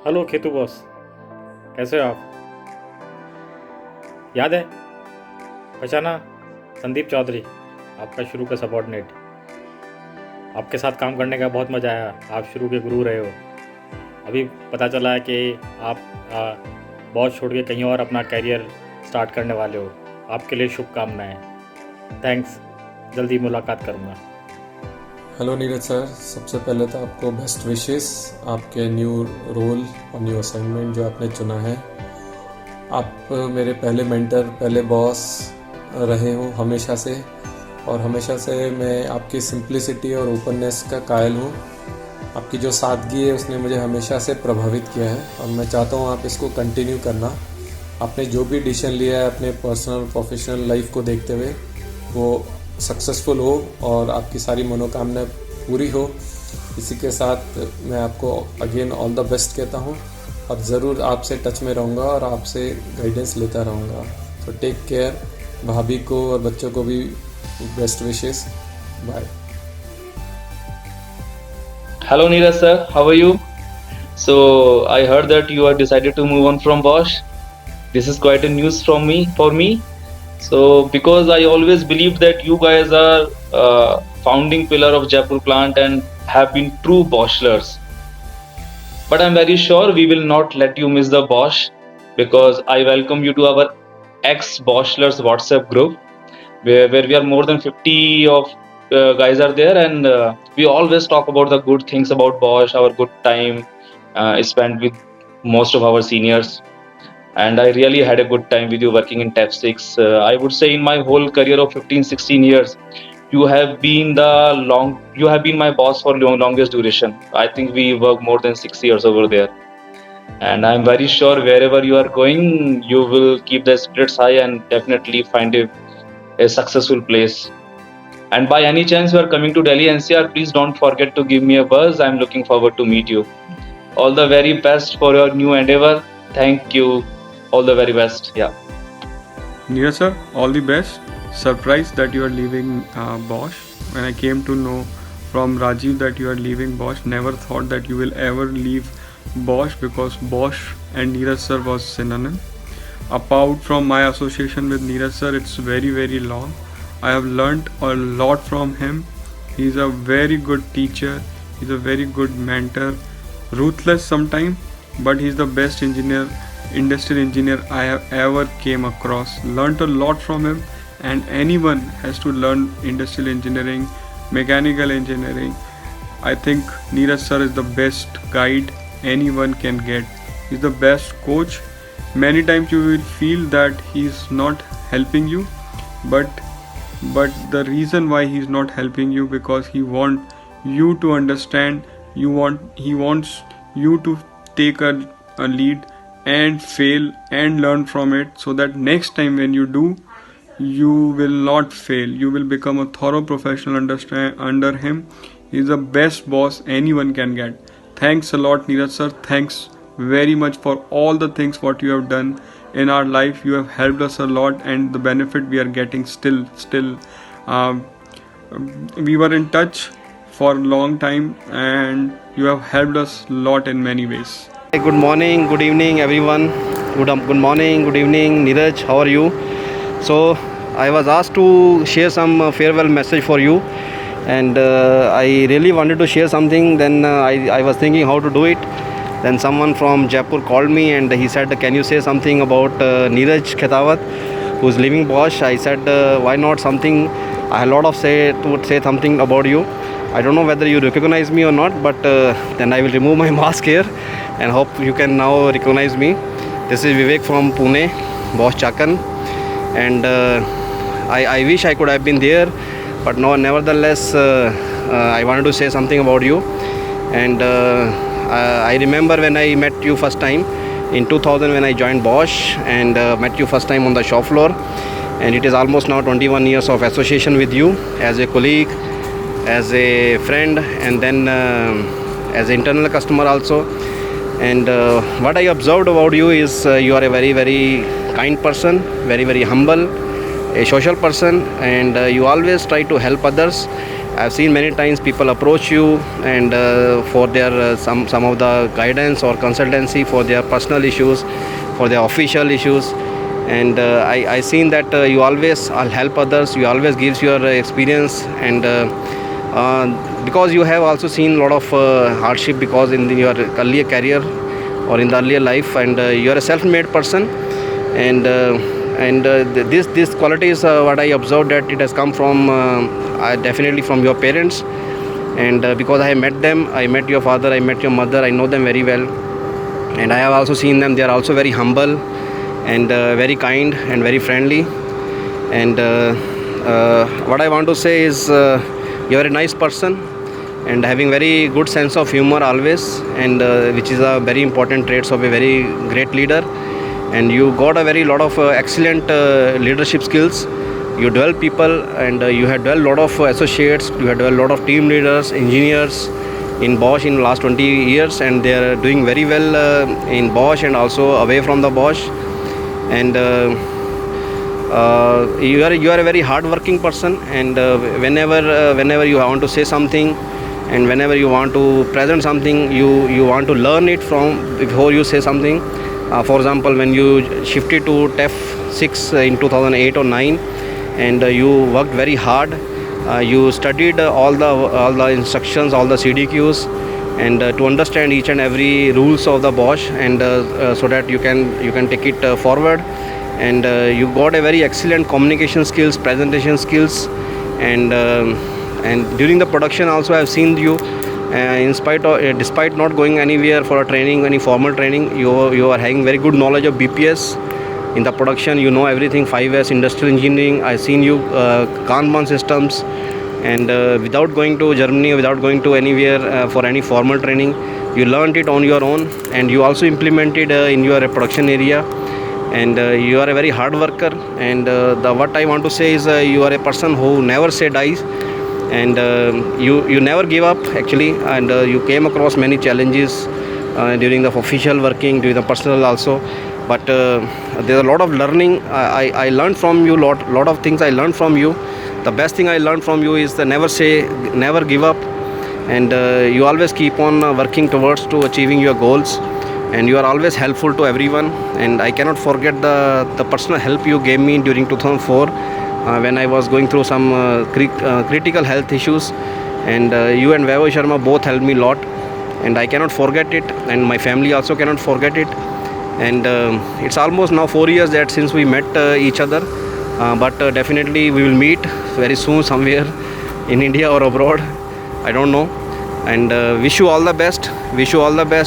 Hello खेतू boss, कैसे हो आप? याद है? पहचाना? संदीप चौधरी, आपका शुरू का सबॉर्डिनेट। आपके साथ काम करने का बहुत मज़ा आया। आप शुरू के गुरु रहे हो। अभी पता चला है कि आप बॉस छोड़ के कहीं और अपना करियर स्टार्ट करने वाले हो। आपके लिए शुभकामनाएं। थैंक्स। जल्दी मुलाकात करूँगा। हेलो नीरज सर, सबसे पहले तो आपको बेस्ट विशेस आपके न्यू रोल और न्यू असाइनमेंट जो आपने चुना है। आप मेरे पहले मेंटर, पहले बॉस रहे हो हमेशा से, और हमेशा से मैं आपकी सिंप्लिसिटी और ओपननेस का कायल हूँ। आपकी जो सादगी है उसने मुझे हमेशा से प्रभावित किया है और मैं चाहता हूँ आप इसको कंटिन्यू करना। आपने जो भी डिसीजन लिया है अपने पर्सनल प्रोफेशनल लाइफ को देखते हुए, वो सक्सेसफुल हो और आपकी सारी मनोकामनाएं पूरी हो। इसी के साथ मैं आपको अगेन ऑल द बेस्ट कहता हूँ और ज़रूर आपसे टच में रहूँगा और आपसे गाइडेंस लेता रहूँगा। तो टेक केयर। भाभी को और बच्चों को भी best wishes. Bye. Hello Neeraj sir, how are you? So I heard that you are decided to move on from Bosch. This is quite a news for me. So because I always believed that you guys are founding pillar of Jaipur plant and have been true Boschlers. But I'm very sure we will not let you miss the Bosch because I welcome you to our ex Boschlers WhatsApp group where we are more than 50 of guys are there, and we always talk about the good things about Bosch, our good time spent with most of our seniors. And I really had a good time with you working in TAP 6. I would say in my whole career of 15-16 years, you have been my boss for longest duration. I think we worked more than 6 years over there. And I'm very sure wherever you are going, you will keep the spirits high and definitely find a successful place. And by any chance you are coming to Delhi NCR, please don't forget to give me a buzz. I'm looking forward to meet you. All the very best for your new endeavor. Thank you. All the very best. Yeah. Neeraj sir, all the best. Surprised that you are leaving Bosch. When I came to know from Rajiv that you are leaving Bosch, never thought that you will ever leave Bosch because Bosch and Neeraj sir was synonym. Apart from my association with Neeraj sir, it's very long. I have learnt a lot from him. He's a very good teacher. He's a very good mentor. Ruthless sometimes, but he's the best industrial engineer I have ever came across. Learned a lot from him, and anyone has to learn industrial engineering, mechanical engineering. I think Neeraj sir is the best guide anyone can get. He's the best coach. Many times you will feel that he's not helping you, but the reason why he's not helping you because he wants you to understand. He wants you to take a lead and fail and learn from it, so that next time when you do, you will not fail. You will become a thorough professional under him. He's the best boss anyone can get. Thanks a lot Neeraj sir. Thanks very much for all the things what you have done in our life. You have helped us a lot, and the benefit we are getting still um, we were in touch for a long time, and you have helped us a lot in many ways. Good morning, good evening, everyone. Good morning, good evening, Neeraj. How are you? So I was asked to share some farewell message for you, and I really wanted to share something. Then I was thinking how to do it. Then someone from Jaipur called me and he said, "Can you say something about Neeraj Khetawat, who's leaving Bosch?" I said, "Why not something? I have a lot of to say something about you. I don't know whether you recognize me or not, but then I will remove my mask here and hope you can now recognize me. This is Vivek from Pune, Bosch Chakan, and I wish I could have been there, but no, nevertheless I wanted to say something about you. And I remember when I met you first time in 2000 when I joined Bosch, and met you first time on the shop floor, and it is almost now 21 years of association with you as a colleague, as a friend, and then as an internal customer also. And what I observed about you is you are a very kind person, very humble, a social person, and you always try to help others. I've seen many times people approach you and for their some of the guidance or consultancy for their personal issues, for their official issues, and I seen that you always help others. You always gives your experience, and because you have also seen a lot of hardship because in your earlier career or in the earlier life, and you are a self-made person, and this quality is what I observed that it has come from definitely from your parents, and because I have met them, I met your father, I met your mother, I know them very well, and I have also seen them. They are also very humble and very kind and very friendly, and what I want to say is you are a nice person and having very good sense of humor always, and which is a very important traits of a very great leader, and you got a very lot of excellent leadership skills. You develop people, and you have developed a lot of associates, you have developed a lot of team leaders, engineers in Bosch in the last 20 years, and they are doing very well in Bosch and also away from the Bosch, and you are a very hard-working person, and whenever you want to say something and whenever you want to present something, you want to learn it from before you say something. For example, when you shifted to TEF 6 in 2008 or 9, and you worked very hard, you studied all the instructions, all the CDQs, and to understand each and every rules of the Bosch, and so that you can take it forward, and you got a very excellent communication skills, presentation skills, and during the production also I have seen you despite not going anywhere for a training, any formal training, you are having very good knowledge of BPS. In the production, you know everything, 5S, industrial engineering. I've seen you Kanban systems, and without going to Germany, without going to anywhere for any formal training, you learned it on your own, and you also implemented in your production area, and you are a very hard worker, and what I want to say is you are a person who never say dies, and you never give up actually, and you came across many challenges during the official working, during the personal also, but there's a lot of learning. I learned from you lot of things I learned from you. The best thing I learned from you is the never give up, and you always keep on working towards to achieving your goals, and you are always helpful to everyone, and I cannot forget the personal help you gave me during 2004 when I was going through some critical health issues, and you and Vaibhav Sharma both helped me a lot, and I cannot forget it, and my family also cannot forget it. And it's almost now 4 years that since we met each other, but definitely we will meet very soon somewhere in India or abroad, I don't know, and wish you all the best,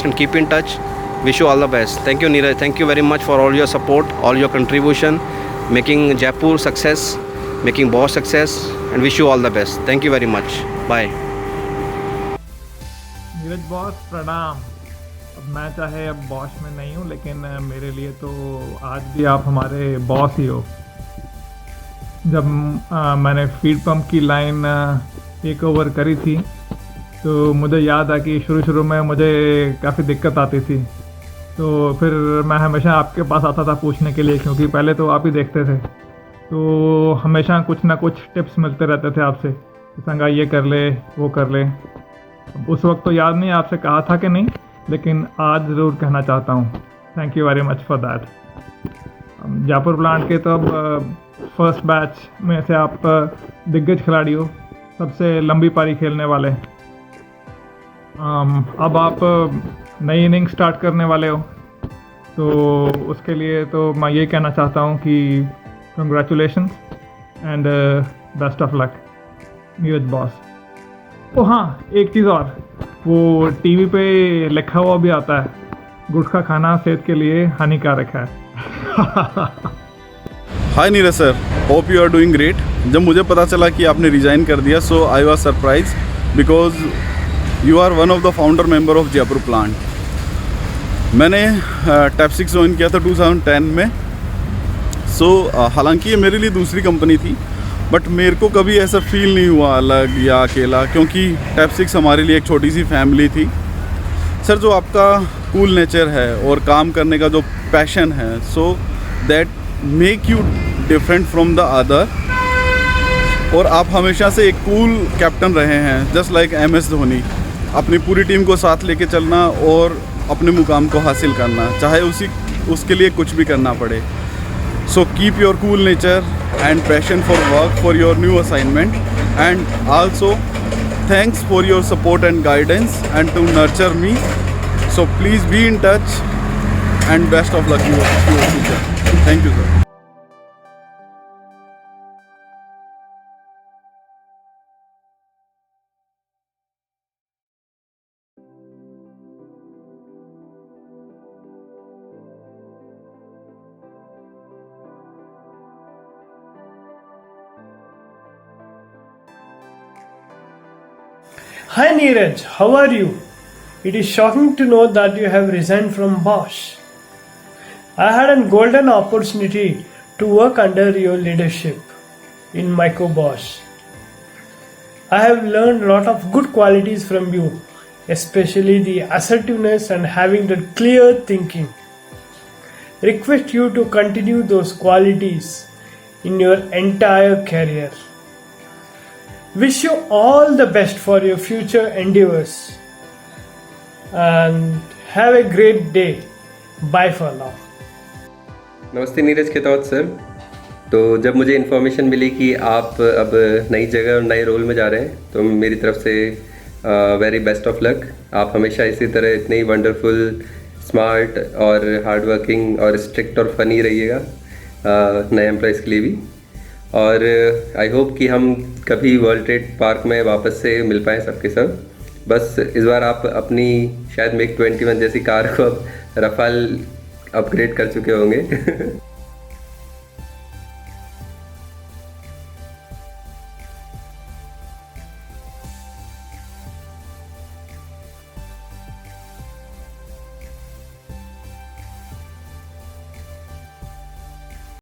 and keep in touch. Wish you all the best. Thank you, Neeraj. Thank you very much for all your support, all your contribution, making Jaipur success, making Bosch success, and wish you all the best. Thank you very much. Bye. Neeraj boss प्रणाम। अब मैं चाहे अब Bosch में नहीं हूँ, लेकिन मेरे लिए तो आज भी आप हमारे बॉस ही हो। जब मैंने फीड पंप की लाइन टेक ओवर करी थी, तो मुझे याद है कि शुरू में मुझे काफ़ी दिक्कत आती थी, तो फिर मैं हमेशा आपके पास आता था पूछने के लिए, क्योंकि पहले तो आप ही देखते थे, तो हमेशा कुछ ना कुछ टिप्स मिलते रहते थे आपसे, संगा ये कर ले, वो कर ले। उस वक्त तो याद नहीं आपसे कहा था कि नहीं, लेकिन आज ज़रूर कहना चाहता हूँ, thank you very much for that. Jaipur plant के तो अब फर्स्ट बैच में से आप दिग्गज खिलाड़ी हो, सबसे लंबी पारी खेलने वाले। अब आप नई इनिंग स्टार्ट करने वाले हो, तो उसके लिए तो मैं ये कहना चाहता हूँ कि congratulations and best of luck Neeraj boss. तो हाँ, एक चीज़ और, वो टीवी पे लिखा हुआ भी आता है, गुटखा खाना सेहत के लिए हानिकारक है। Hi Neeraj sir, hope you are doing great. जब मुझे पता चला कि आपने रिज़ाइन कर दिया, so I was surprise because you are one of the founder member of Jaipur plant. मैंने टैप 6 ज्वाइन किया था 2010 में। हालांकि ये मेरे लिए दूसरी कंपनी थी, बट मेरे को कभी ऐसा फील नहीं हुआ अलग या अकेला, क्योंकि टैप 6 हमारे लिए एक छोटी सी फैमिली थी। सर, जो आपका कूल नेचर है और काम करने का जो पैशन है, so that make you different from the other, और आप हमेशा से एक कूल कैप्टन रहे हैं, जस्ट लाइक MS धोनी। अपनी पूरी टीम को साथ लेके चलना और अपने मुकाम को हासिल करना, चाहे उसके लिए कुछ भी करना पड़े। So keep your cool nature and passion for work for your new assignment, and also thanks for your support and guidance and to nurture me. So please be in touch and best of luck in your future. Thank you, sir. Hi Neeraj, how are you? It is shocking to know that you have resigned from Bosch. I had a golden opportunity to work under your leadership in Micro Bosch. I have learned a lot of good qualities from you, especially the assertiveness and having the clear thinking. Request you to continue those qualities in your entire career. Wish you all the best for your future endeavors and have a great day. Bye for now. नमस्ते Neeraj Khetawat sir. तो जब मुझे information मिली कि आप अब नई जगह और नए रोल में जा रहे हैं, तो मेरी तरफ से वेरी बेस्ट ऑफ लक। आप हमेशा इसी तरह इतने ही वंडरफुल, स्मार्ट और हार्ड वर्किंग और स्ट्रिक्ट और फनी रहिएगा नए एम्प्लॉयज़ के लिए भी। और आई होप कि हम कभी वर्ल्ड ट्रेड पार्क में वापस से मिल पाएँ सबके सब। बस इस बार आप अपनी शायद MiG-21 जैसी कार को अब रफाल अपग्रेड कर चुके होंगे।